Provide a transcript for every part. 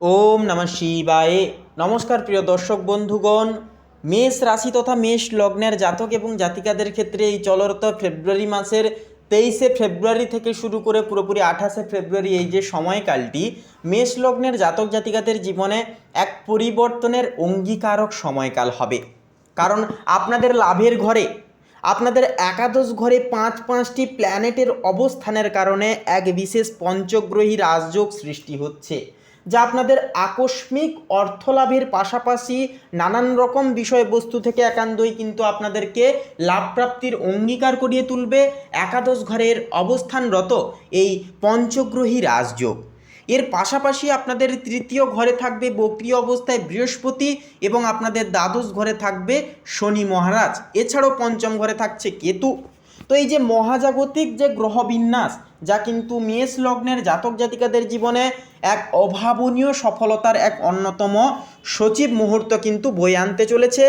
ওম নমঃ শিবায়। নমস্কার প্রিয় দর্শক বন্ধুগণ, মেষ রাশি তথা মেষ লগ্নের জাতক এবং জাতিকাদের ক্ষেত্রে এই চলরত ফেব্রুয়ারি মাসের 23শে ফেব্রুয়ারি থেকে শুরু করে পুরোপুরি 28শে ফেব্রুয়ারি এই যে সময়কালটি মেষ লগ্নের জাতক জাতিকাদের জীবনে এক পরিবর্তনের অঙ্গীকারক সময়কাল হবে। কারণ আপনাদের লাভের ঘরে, আপনাদের একাদশ ঘরে পাঁচটি প্ল্যানেটের অবস্থানের কারণে এক বিশেষ পঞ্চগ্রহী রাজযোগ সৃষ্টি হচ্ছে, যা আপনাদের আকস্মিক অর্থলাভের পাশাপাশি নানান রকম বিষয়বস্তু থেকে একান্তই কিন্তু আপনাদেরকে লাভপ্রাপ্তির অঙ্গীকার করিয়ে তুলবে একাদশ ঘরের অবস্থানরত এই পঞ্চগ্রহী রাজযোগ। এর পাশাপাশি আপনাদের তৃতীয় ঘরে থাকবে বক্রী অবস্থায় বৃহস্পতি এবং আপনাদের দ্বাদশ ঘরে থাকবে শনি মহারাজ। এছাড়াও পঞ্চম ঘরে থাকছে কেতু। তো এই যে মহাজাগতিক যে গ্রহবিন্যাস, যা কিন্তু মেষ লগ্নের জাতক জাতিকাদের জীবনে এক অভাবনীয় সফলতার এক অন্যতম সজীব মুহূর্ত কিন্তু বয়ে আনতে চলেছে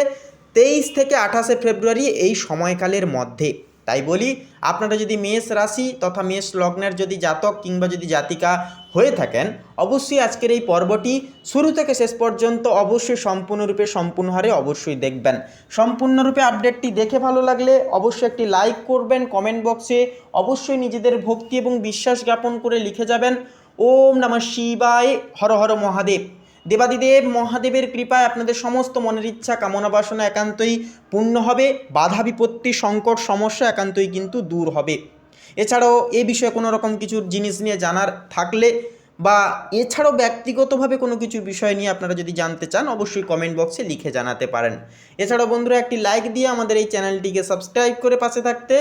23 থেকে 28শে ফেব্রুয়ারি এই সময়কালের মধ্যে। তাই বলি, আপনারা যদি মেষ রাশি তথা মেষ লগ্নের যদি জাতক কিংবা যদি জাতিকা হয়ে থাকেন, অবশ্যই আজকের এই পর্বটি শুরু থেকে শেষ পর্যন্ত অবশ্যই সম্পূর্ণ হারে অবশ্যই দেখবেন। সম্পূর্ণরূপে আপডেটটি দেখে ভালো লাগলে অবশ্যই একটি লাইক করবেন, কমেন্ট বক্সে অবশ্যই নিজেদের ভক্তি এবং বিশ্বাস জ্ঞাপন করে লিখে যাবেন ওম নমঃ শিবায়, হর হর মহাদেব। দেবাদিদেব মহাদেবের কৃপায় আপনাদের সমস্ত মনের ইচ্ছা কামনা বাসনা একান্তই পূর্ণ হবে, বাধা বিপত্তি সংকট সমস্যা একান্তই কিন্তু দূর হবে। এছাড়াও এ বিষয়ে কোনো রকম কিছু জিনিস নিয়ে জানার থাকলে বা এছাড়াও ব্যক্তিগতভাবে কোনো কিছু বিষয় নিয়ে আপনারা যদি জানতে চান, অবশ্যই কমেন্ট বক্সে লিখে জানাতে পারেন। এছাড়াও বন্ধুরা, একটি লাইক দিয়ে আমাদের এই চ্যানেলটিকে সাবস্ক্রাইব করে পাশে থাকতে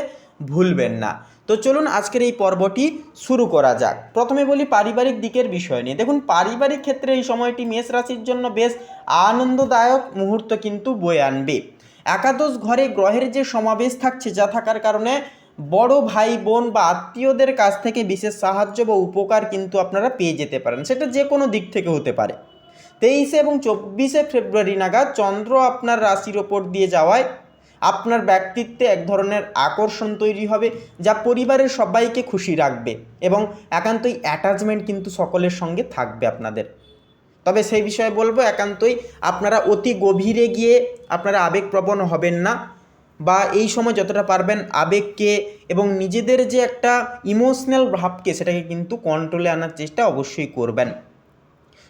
ভুলবেন না। তো চলুন আজকের এই পর্বটি শুরু করা যাক। প্রথমে বলি পারিবারিক দিকের বিষয় নিয়ে। দেখুন, পারিবারিক ক্ষেত্রে এই সময়টি মেষ রাশির জন্য বেশ আনন্দদায়ক মুহূর্ত কিন্তু বয়ে আনবে। একাদশ ঘরে গ্রহের যে সমাবেশ থাকছে, যা থাকার কারণে বড় ভাই বোন বা আত্মীয়দের কাছ থেকে বিশেষ সাহায্য বা উপকার কিন্তু আপনারা পেয়ে যেতে পারেন, সেটা যে কোনো দিক থেকে হতে পারে। 23শে এবং 24শে ফেব্রুয়ারি নাগাদ চন্দ্র আপনার রাশির ওপর দিয়ে যাওয়ায় আপনার ব্যক্তিত্বে এক ধরনের আকর্ষণ তৈরি হবে, যা পরিবারের সবাইকে খুশি রাখবে এবং একান্তই অ্যাটাচমেন্ট কিন্তু সকলের সঙ্গে থাকবে আপনাদের। তবে সেই বিষয়ে বলবো, একান্তই আপনারা অতি গভীরে গিয়ে আপনারা আবেগপ্রবণ হবেন না, বা এই সময় যতটা পারবেন আবেগকে এবং নিজেদের যে একটা ইমোশনাল ভাবকে সেটাকে কিন্তু কন্ট্রোলে আনার চেষ্টা অবশ্যই করবেন।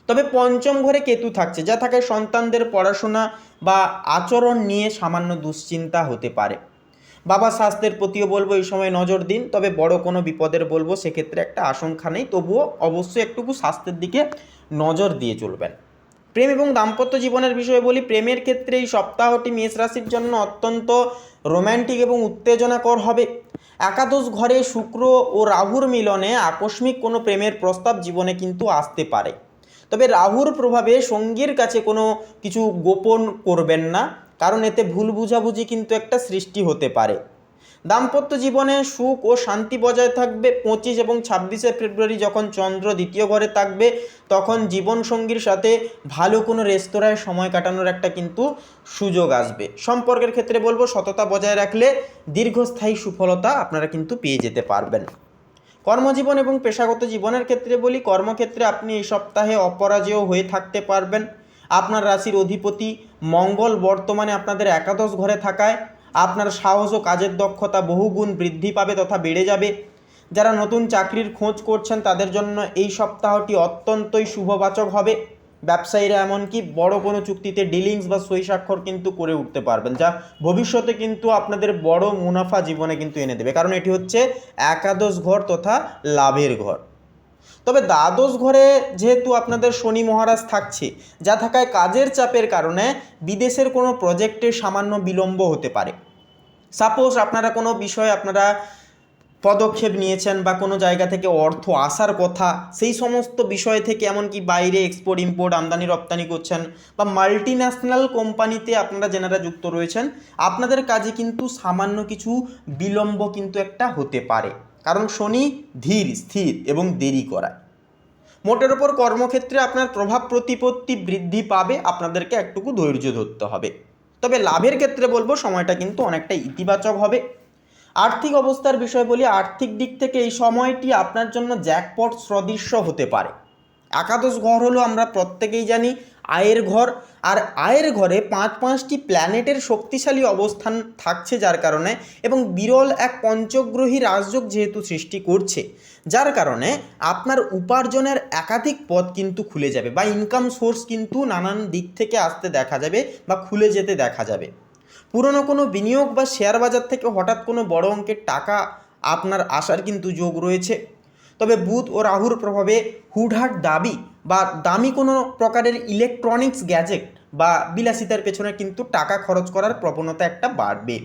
তবে পঞ্চম ঘরে কেতু থাকছে, যা থাকায় সন্তানদের পড়াশোনা বা আচরণ নিয়ে সামান্য দুশ্চিন্তা হতে পারে। বাবা স্বাস্থ্যের প্রতিও বলবো এই সময় নজর দিন, তবে বড় কোনো বিপদের বলবো সেক্ষেত্রে একটা আশঙ্কা নেই, তবুও অবশ্যই একটুকু স্বাস্থ্যের দিকে নজর দিয়ে চলবেন। প্রেম এবং দাম্পত্য জীবনের বিষয়ে বলি, প্রেমের ক্ষেত্রে এই সপ্তাহটি মেষ রাশির জন্য অত্যন্ত রোম্যান্টিক এবং উত্তেজনাকর হবে। একাদশ ঘরে শুক্র ও রাহুর মিলনে আকস্মিক কোনো প্রেমের প্রস্তাব জীবনে কিন্তু আসতে পারে। তবে রাহুর প্রভাবে সঙ্গীর কাছে কোনো কিছু গোপন করবেন না, কারণ এতে ভুল বুঝাবুঝি কিন্তু একটা সৃষ্টি হতে পারে। দাম্পত্য জীবনে সুখ ও শান্তি বজায় থাকবে। 25 এবং 26শে ফেব্রুয়ারি যখন চন্দ্র দ্বিতীয় ঘরে থাকবে, তখন জীবনসঙ্গীর সাথে ভালো কোনো রেস্তোরাঁয় সময় কাটানোর একটা কিন্তু সুযোগ আসবে। সম্পর্কের ক্ষেত্রে বলবো, সততা বজায় রাখলে দীর্ঘস্থায়ী সফলতা আপনারা কিন্তু পেয়ে যেতে পারবেন। কর্মজীবন এবং পেশাগত জীবনের ক্ষেত্রে বলি, কর্মক্ষেত্রে আপনি এই সপ্তাহে অপরাজেয় হয়ে থাকতে পারবেন। আপনার রাশির অধিপতি মঙ্গল বর্তমানে আপনাদের একাদশ ঘরে থাকায় আপনার সাহস ও কাজের দক্ষতা বহুগুণ বৃদ্ধি পাবে তথা বেড়ে যাবে। যারা নতুন চাকরির খোঁজ করছেন তাদের জন্য এই সপ্তাহটি অত্যন্তই শুভবাচক হবে। ব্যবসায়ীরা এমনকি বড় কোনো চুক্তিতে ডিলিংস বা সই স্বাক্ষর কিন্তু করে উঠতে পারবেন, যা ভবিষ্যতে কিন্তু আপনাদের বড় মুনাফা জীবনে কিন্তু এনে দেবে, কারণ এটি হচ্ছে একাদশ ঘর তথা লাভের ঘর। তবে দ্বাদশ ঘরে যেহেতু আপনাদের শনি মহারাজ থাকছে, যা থাকায় কাজের চাপের কারণে বিদেশের কোনো প্রজেক্টে সামান্য বিলম্ব হতে পারে। সাপোজ আপনারা কোনো বিষয়ে আপনারা পদক্ষেপ নিয়েছেন বা কোনো জায়গা থেকে অর্থ আসার কথা, সেই সমস্ত বিষয় থেকে এমনকি বাইরে এক্সপোর্ট ইম্পোর্ট আমদানি রপ্তানি করছেন বা মাল্টি ন্যাশনাল কোম্পানিতে আপনারা যেনারা যুক্ত রয়েছেন, আপনাদের কাজে কিন্তু সামান্য কিছু বিলম্ব কিন্তু একটা হতে পারে, কারণ শনি ধীর স্থির এবং দেরি করায়। মোটের ওপর কর্মক্ষেত্রে আপনার প্রভাব প্রতিপত্তি বৃদ্ধি পাবে, আপনাদেরকে একটুকু ধৈর্য ধরতে হবে। তবে লাভের ক্ষেত্রে বলবো সময়টা কিন্তু অনেকটা ইতিবাচক হবে। আর্থিক অবস্থার বিষয় বলি, আর্থিক দিক থেকে এই সময়টি আপনার জন্য জ্যাকপট সদৃশ্য হতে পারে, একাদশ ঘর হলো আমরা প্রত্যেকেই জানি আয়ের ঘর, আর আয়ের ঘরে পাঁচটি প্ল্যানেটের শক্তিশালী অবস্থান থাকছে যার কারণে, এবং বিরল এক পঞ্চগ্রহী রাজযোগ যেহেতু সৃষ্টি করছে, যার কারণে আপনার উপার্জনের একাধিক পথ কিন্তু খুলে যাবে বা ইনকাম সোর্স কিন্তু নানান দিক থেকে আসতে দেখা যাবে বা খুলে যেতে দেখা যাবে। পুরনো কোনো বিনিয়োগ বা শেয়ার বাজার থেকে হঠাৎ কোনো বড় অঙ্কের টাকা আপনার আসার কিন্তু যোগ রয়েছে। তবে বুধ ও রাহুর প্রভাবে হুটহাট দামি কোনো প্রকারের ইলেকট্রনিক্স গ্যাজেট বা বিলাসিতার পেছনে কিন্তু টাকা খরচ করার প্রবণতা একটা বাড়বে।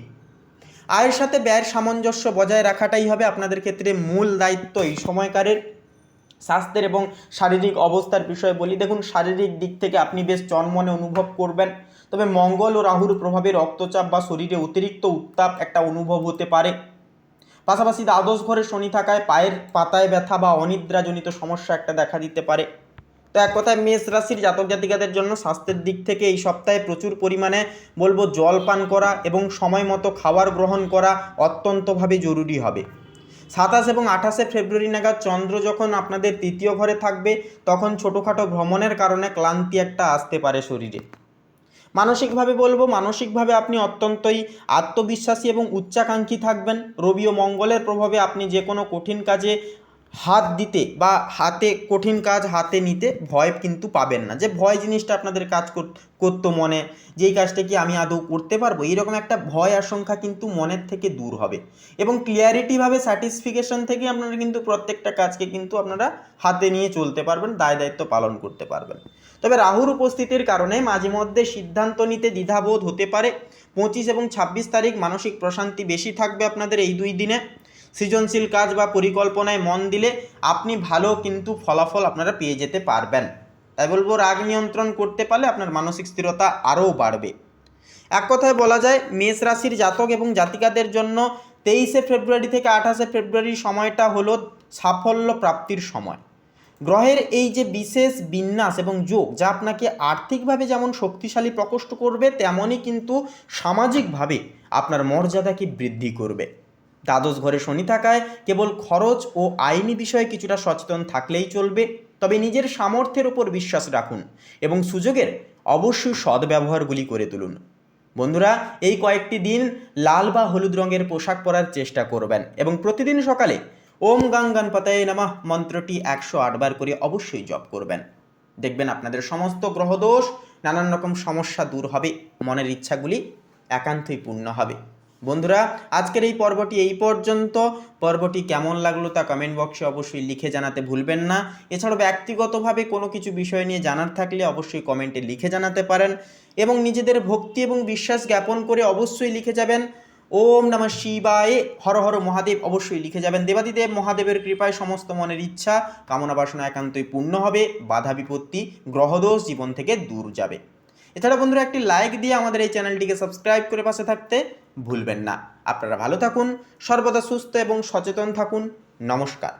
আয়ের সাথে ব্যয়ের সামঞ্জস্য বজায় রাখাটাই হবে আপনাদের ক্ষেত্রে মূল দায়িত্ব এই সময়কারের। স্বাস্থ্যের এবং শারীরিক অবস্থার বিষয়ে বলি, দেখুন শারীরিক দিক থেকে আপনি বেশ চনমনে অনুভব করবেন, তবে মঙ্গল ও রাহুর প্রভাবে রক্তচাপ বা শরীরে অতিরিক্ত উত্তাপ একটা অনুভব হতে পারে। পাশাপাশি দ্বাদশ ঘরে শনি থাকায় পায়ের পাতায় ব্যথা বা অনিদ্রাজনিত সমস্যা একটা দেখা দিতে পারে। তো এক কথায় মেষ রাশির জাতক জাতিকাদের জন্য স্বাস্থ্যের দিক থেকে এই সপ্তাহে প্রচুর পরিমাণে বলবো জল পান করা এবং সময় মতো খাবার গ্রহণ করা অত্যন্তভাবে জরুরি হবে। 27 এবং 28 ফেব্রুয়ারি নাগাদ চন্দ্র যখন আপনাদের তৃতীয় ঘরে থাকবে, তখন ছোটোখাটো ভ্রমণের কারণে ক্লান্তি একটা আসতে পারে শরীরে। মানসিকভাবে আপনি অত্যন্তই আত্মবিশ্বাসী এবং উচ্চাকাঙ্ক্ষী থাকবেন। রবি ও মঙ্গলের প্রভাবে আপনি যে কোনো কঠিন কাজে হাত দিতে বা কঠিন কাজ হাতে নিতে ভয় কিন্তু পাবেন না, যে ভয় জিনিসটা আপনাদের কাজ করতো মনে, যেই কাজটা কি আমি আদৌ করতে পারবো, এইরকম একটা ভয় আশঙ্কা কিন্তু মনের থেকে দূর হবে এবং ক্লিয়ারিটিভাবে স্যাটিসফিকেশন থেকে আপনারা কিন্তু প্রত্যেকটা কাজকে কিন্তু আপনারা হাতে নিয়ে চলতে পারবেন, দায় দায়িত্ব পালন করতে পারবেন। তবে রাহুর উপস্থিতির কারণে মাঝে মধ্যে সিদ্ধান্ত নিতে দ্বিধাবোধ হতে পারে। 25 এবং 26 তারিখ মানসিক প্রশান্তি বেশি থাকবে আপনাদের এই 2 দিনে। সৃজনশীল কাজ বা পরিকল্পনায় মন দিলে আপনি ভালো কিন্তু ফলাফল আপনারা পেয়ে যেতে পারবেন। তাই বলবো রাগ নিয়ন্ত্রণ করতে পারলে আপনার মানসিক স্থিরতা আরও বাড়বে। এক কথায় বলা যায় মেষ রাশির জাতক এবং জাতিকাদের জন্য 23 ফেব্রুয়ারি থেকে 28 ফেব্রুয়ারি সময়টা হলো সাফল্য প্রাপ্তির সময়। গ্রহের এই যে বিশেষ বিন্যাস এবং যোগ, যা আপনাকে আর্থিকভাবে যেমন শক্তিশালী প্রকোষ্ঠ করবে, তেমনই কিন্তু সামাজিকভাবে আপনার মর্যাদাকে বৃদ্ধি করবে। দ্বাদশ ঘরে শনি থাকায় কেবল খরচ ও আইনি বিষয়ে কিছুটা সচেতন থাকলেই চলবে, তবে নিজের সামর্থ্যের উপর বিশ্বাস রাখুন এবং সুযোগের অবশ্যই সদ্ব্যবহারগুলি করে তুলুন। বন্ধুরা, এই কয়েকটি দিন লাল বা হলুদ রঙের পোশাক পরার চেষ্টা করবেন এবং প্রতিদিন সকালে ওম গাং গণপতয়ে নমঃ মন্ত্রটি 108 বার করে অবশ্যই জপ করবেন। দেখবেন আপনাদের সমস্ত গ্রহদোষ, নানান রকম সমস্যা দূর হবে, মনের ইচ্ছাগুলি একান্তই পূর্ণ হবে। বন্ধুরা, আজকের এই পর্বটি এই পর্যন্ত। পর্বটি কেমন লাগলো তা কমেন্ট বক্সে অবশ্যই লিখে জানাতে ভুলবেন না। এছাড়াও ব্যক্তিগতভাবে কোনো কিছু বিষয় নিয়ে জানার থাকলে অবশ্যই কমেন্টে লিখে জানাতে পারেন এবং নিজেদের ভক্তি এবং বিশ্বাস জ্ঞাপন করে অবশ্যই লিখে যাবেন ওম নমঃ শিবায়, হর হর মহাদেব অবশ্যই লিখে যাবেন। দেবাদিদেব মহাদেবের কৃপায় সমস্ত মনের ইচ্ছা কামনা বাসনা একান্তই পূর্ণ হবে, বাধা বিপত্তি গ্রহদোষ জীবন থেকে দূর যাবে। এছাড়া বন্ধুরা একটি লাইক দিয়ে আমাদের এই চ্যানেলটিকে সাবস্ক্রাইব করে পাশে থাকতে ভুলবেন না। আপনারা ভালো থাকুন, সর্বদা সুস্থ এবং সচেতন থাকুন। নমস্কার।